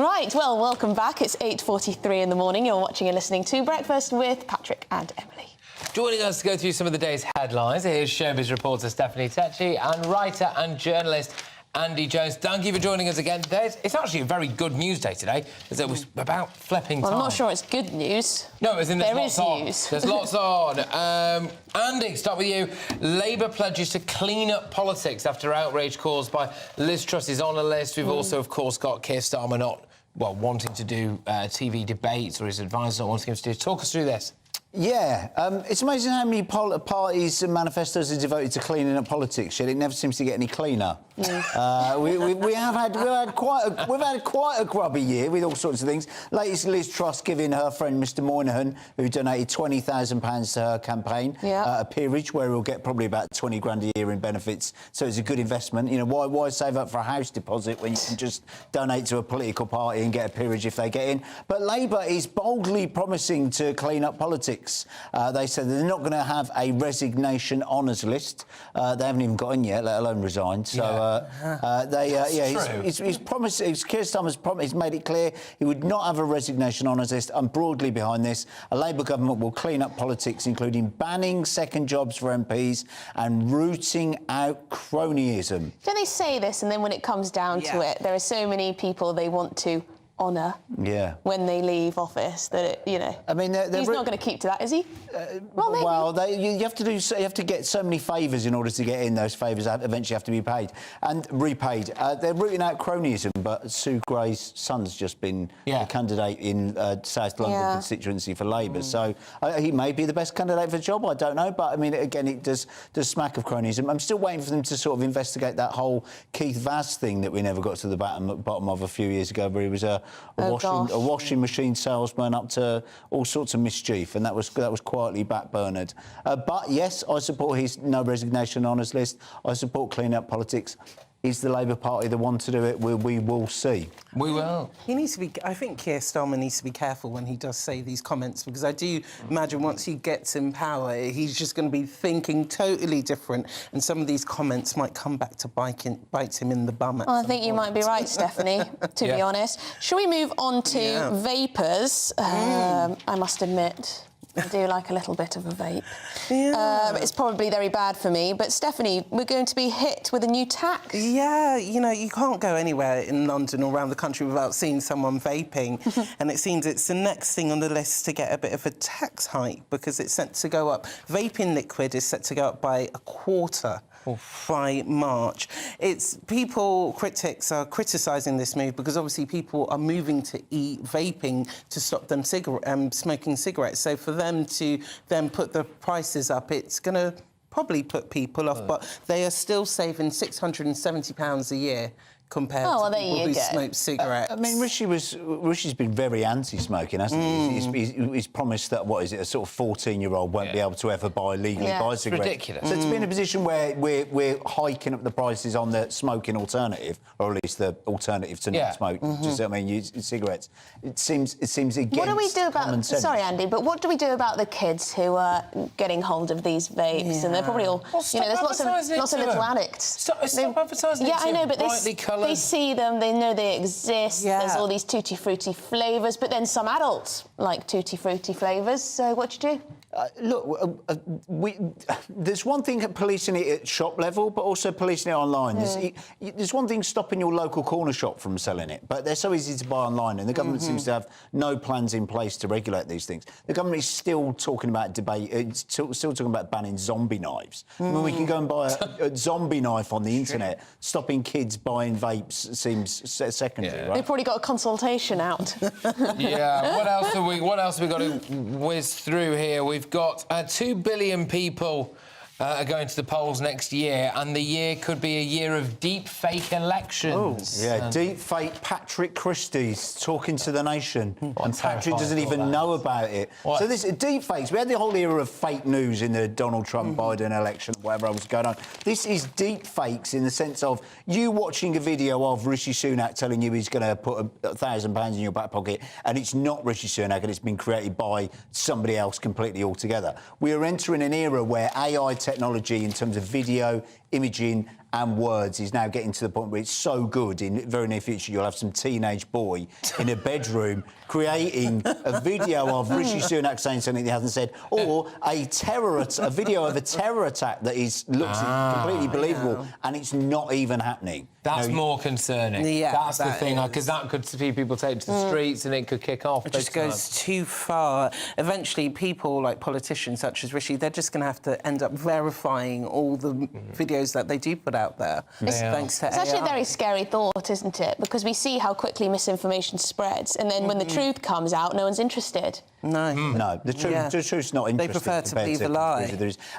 Right, well, welcome back. It's 8:43 in the morning. You're watching and listening to Breakfast with Patrick and Emily. Joining us to go through some of the day's headlines, here's showbiz reporter Stephanie Tecci and writer and journalist Andy Jones. Thank you for joining us again. It's actually a very good news day today, as it was about flipping time. I'm not sure it's good news. No, as in there is news. There's lots on. Andy, start with you. Labour pledges to clean up politics after outrage caused by Liz Truss's honour list. We've also, of course, got Keir Starmer not, well, wanting to do TV debates, or his advisors not wanting him to do. Talk us through this. Yeah, it's amazing how many parties and manifestos are devoted to cleaning up politics, yet it never seems to get any cleaner. We've had quite a grubby year with all sorts of things. Latest, Liz Truss giving her friend Mr Moynihan, who donated £20,000 to her campaign, a peerage where he'll get probably about 20 grand a year in benefits. So it's a good investment. You know, why save up for a house deposit when you can just donate to a political party and get a peerage if they get in? But Labour is boldly promising to clean up politics. They said they're not going to have a resignation honours list. They haven't even got in yet, let alone resigned. So he's promised. Keir Starmer's promised. He's made it clear he would not have a resignation honours list. I'm broadly behind this. A Labour government will clean up politics, including banning second jobs for MPs and rooting out cronyism. Don't they say this, and then when it comes down to it, there are so many people they want to honour when they leave office that you know. I mean, he's not going to keep to that, is he? Well, maybe. You have to get so many favours in order to get in. Those favours eventually have to be paid and repaid. They're rooting out cronyism, but Sue Gray's son's just been a candidate in South London constituency for Labour, so he may be the best candidate for the job. I don't know, but I mean, again, it does smack of cronyism. I'm still waiting for them to sort of investigate that whole Keith Vaz thing that we never got to the bottom of a few years ago, where he was a washing machine salesman up to all sorts of mischief, and that was quietly backburnered. But yes, I support his no resignation honours list. I support clean up politics. Is the Labour Party the one to do it? We will see. We will. He needs to be. I think Keir Starmer needs to be careful when he does say these comments, because I do imagine once he gets in power, he's just going to be thinking totally different, and some of these comments might come back to bite him in the bum. I think you might be right, Stephanie. To be honest, shall we move on to vapors? I must admit, I do like a little bit of a vape. It's probably very bad for me, but Stephanie, we're going to be hit with a new tax. Yeah, you know, you can't go anywhere in London or around the country without seeing someone vaping, and it seems it's the next thing on the list to get a bit of a tax hike, because it's set to go up. Vaping liquid is set to go up by 1/4 by March. Critics are criticising this move because obviously people are moving to vaping to stop them smoking cigarettes. So for them to then put the prices up, it's going to probably put people off, but they are still saving £670 a year compared to people who smoke cigarettes. I mean, Rishi's been very anti-smoking, hasn't he? He's promised that, what is it, a sort of 14-year-old won't be able to ever legally buy cigarettes. It's ridiculous. So to be in a position where we're hiking up the prices on the smoking alternative, or at least the alternative to not smoke, just, I mean, use cigarettes, it seems against what do we do about? common sense. Sorry, Andy, but what do we do about the kids who are getting hold of these vapes, and they're probably all, you know, there's lots of little addicts. Stop advertising. Yeah, I know, but they see them, they know they exist. There's all these tutti frutti flavours, but then some adults like tutti frutti flavours. So what do you do? Look, there's one thing policing it at shop level, but also policing it online. There's one thing stopping your local corner shop from selling it, but they're so easy to buy online, and the government seems to have no plans in place to regulate these things. The government is still talking about still talking about banning zombie knives. I mean, we can go and buy a zombie knife on the internet. Stopping kids buying vapes seems secondary, right? They've probably got a consultation out. What else have we got to whiz through here? We've got 2 billion people are going to the polls next year, and the year could be a year of deep fake elections. Deep fake Patrick Christie's talking to the nation, and Patrick doesn't even know about it. So this deep fakes. We had the whole era of fake news in the Donald Trump Biden election, whatever else was going on. This is deep fakes in the sense of you watching a video of Rishi Sunak telling you he's going to put £1,000 in your back pocket, and it's not Rishi Sunak, and it's been created by somebody else completely altogether. We are entering an era where AI technology in terms of video, imaging and words is now getting to the point where it's so good in very near future you'll have some teenage boy in a bedroom creating a video of Rishi Sunak saying something he hasn't said, or a video of a terror attack that looks completely believable, and it's not even happening. That's more concerning. Yeah, that's the thing, because that could see people take to the streets and it could kick off. It just goes too far. Eventually, people like politicians such as Rishi, they're just going to have to end up verifying all the videos that they do put out there. Thanks to AI. It's actually a very scary thought, isn't it? Because we see how quickly misinformation spreads, and then when the truth comes out, no one's interested. No. No, the truth's not interesting. They prefer to believe a lie.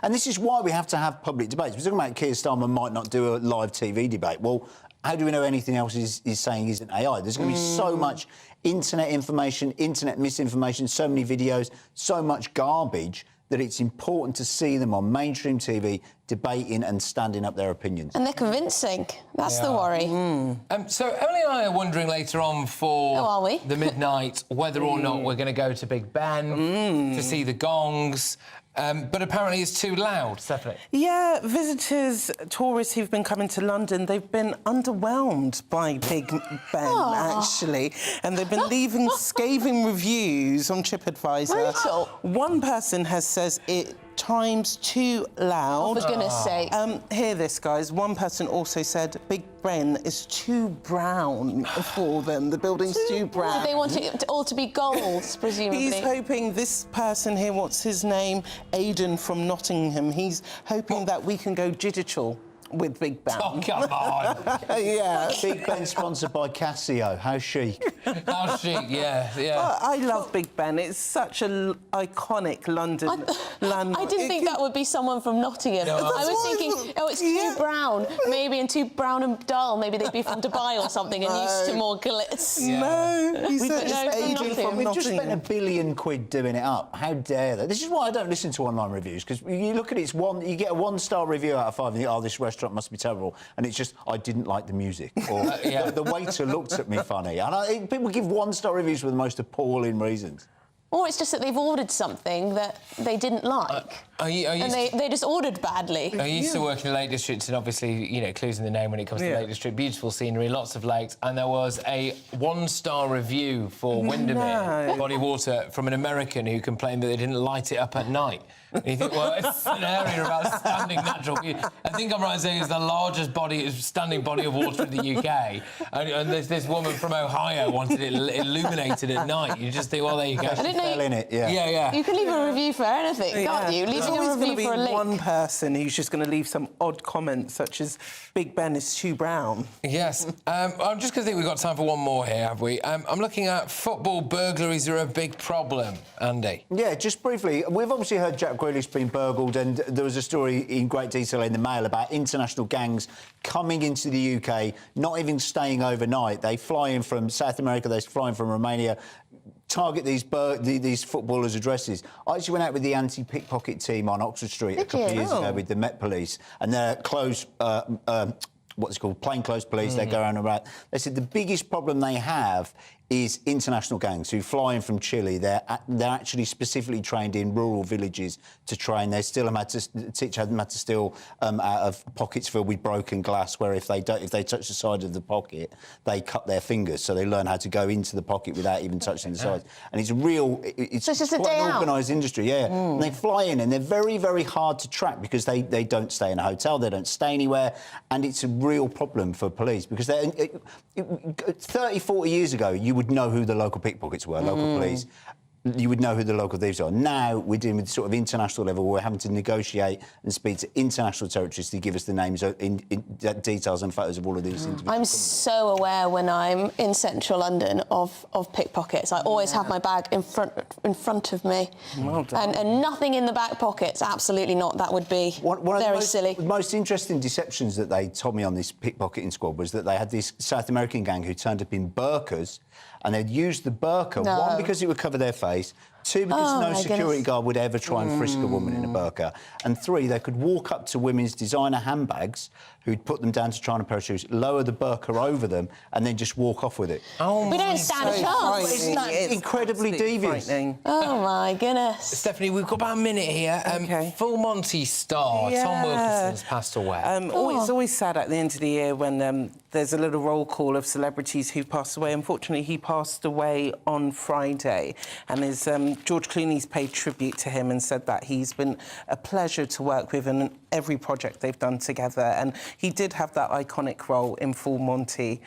And this is why we have to have public debates. We're talking about Keir Starmer might not do a live TV debate. Well, how do we know anything else is saying isn't AI? There's going to be so much internet information, internet misinformation, so many videos, so much garbage that it's important to see them on mainstream TV debating and standing up their opinions. And they're convincing. That's the worry. So Emily and I are wondering later on for the midnight whether or not we're going to go to Big Ben to see the gongs. But apparently it's too loud, Stephanie. Yeah, visitors, tourists who've been coming to London, they've been underwhelmed by Big Ben, actually. And they've been leaving scathing reviews on TripAdvisor. Brutal. One person says it chimes too loud. For goodness sake. Hear this, guys. One person also said Big Ben is too brown for them. The building's too brown. They want it all to be gold, presumably. He's hoping, this person here, what's his name? Aidan from Nottingham. He's hoping that we can go digital with Big Ben. Oh, come on. Yeah, Big Ben sponsored by Casio. How chic. How chic, yeah. I love Big Ben. It's such an iconic London landmark. I didn't think that would be someone from Nottingham. No, I was thinking, it's too brown, maybe, and too brown and dull. Maybe they'd be from Dubai or something and used to more glitz. No, he said We've just spent £1 billion doing it up. How dare they? This is why I don't listen to online reviews, because you look at it, you get a 1-star review out of 5 and you think, oh, this restaurant must be terrible, and it's just, I didn't like the music, or the waiter looked at me funny. And people give 1-star reviews for the most appalling reasons. Or it's just that they've ordered something that they didn't like. And they just ordered badly. I used to work in the Lake District, and obviously, you know, clues in the name when it comes to the Lake District. Beautiful scenery, lots of lakes, and there was a 1-star review for Windermere body water from an American who complained that they didn't light it up at night. And you think, well, it's an area of outstanding natural beauty. I think I'm right in saying it's the largest standing body of water in the UK, and this woman from Ohio wanted it illuminated at night. You just think, well, there you go. I didn't know in it, yeah. You can leave a review for anything, can't you? Leaving a review for a lake. One person who's just going to leave some odd comment, such as Big Ben is too brown. Yes. I'm just going to think we've got time for one more here, have we? I'm looking at football burglaries are a big problem, Andy. Yeah, just briefly, we've obviously heard Jack Grealish being burgled, and there was a story in great detail in the Mail about international gangs coming into the UK, not even staying overnight. They fly in from South America, they fly in from Romania, target these footballers' addresses. I actually went out with the anti-pickpocket team on Oxford Street a couple of years ago with the Met Police, and they're what's it called, plainclothes police. They go around and around. They said the biggest problem they have is international gangs who fly in from Chile. They're actually specifically trained in rural villages to train. They still have had to teach them how to steal out of pockets filled with broken glass, where if they touch the side of the pocket, they cut their fingers. So they learn how to go into the pocket without even touching the sides. And it's just quite an organised industry, And they fly in, and they're very, very hard to track because they don't stay in a hotel, they don't stay anywhere, and it's a real problem for police because 30, 40 years ago, you would know who the local pickpockets were, local police. You would know who the local thieves are. Now we're dealing with sort of international level. We're having to negotiate and speak to international territories to give us the names, details and photos of all of these individuals. I'm so aware when I'm in central London of pickpockets. I always have my bag in front of me. Well done. And nothing in the back pockets. Absolutely not. That would be very silly. The most interesting deceptions that they told me on this pickpocketing squad was that they had this South American gang who turned up in burqas, and they'd use the burqa, one, because it would cover their face, 2, because no security guard would ever try and frisk a woman in a burqa. And 3, they could walk up to women's designer handbags, who'd put them down to try on a pair of shoes, lower the burqa over them, and then just walk off with it. We don't stand a chance. Isn't that incredibly devious? Oh, my goodness. Stephanie, we've got about a minute here. Full Monty star Tom Wilkinson's passed away. It's always sad at the end of the year when there's a little roll call of celebrities who pass away. Unfortunately, he passed away on Friday, and his George Clooney's paid tribute to him and said that he's been a pleasure to work with in every project they've done together. And he did have that iconic role in Full Monty.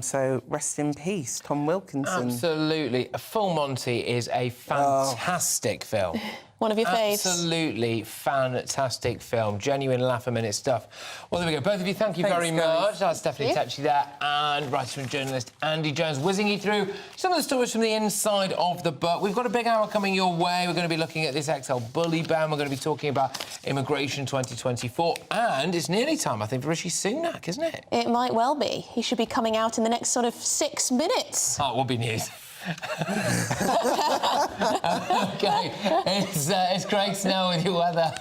So rest in peace, Tom Wilkinson. Absolutely. Full Monty is a fantastic film. One of your faves. Absolutely fantastic film. Genuine laugh-a-minute stuff. Well, there we go. Both of you, thank you very much. That's Stephanie Tetchy there, and writer and journalist Andy Jones whizzing you through some of the stories from the inside of the book. We've got a big hour coming your way. We're going to be looking at this XL bully ban. We're going to be talking about immigration 2024. And it's nearly time, I think, for Rishi Sunak, isn't it? It might well be. He should be coming out in the next sort of 6 minutes. Oh, it will be news. OK, it's Craig Snell with your weather.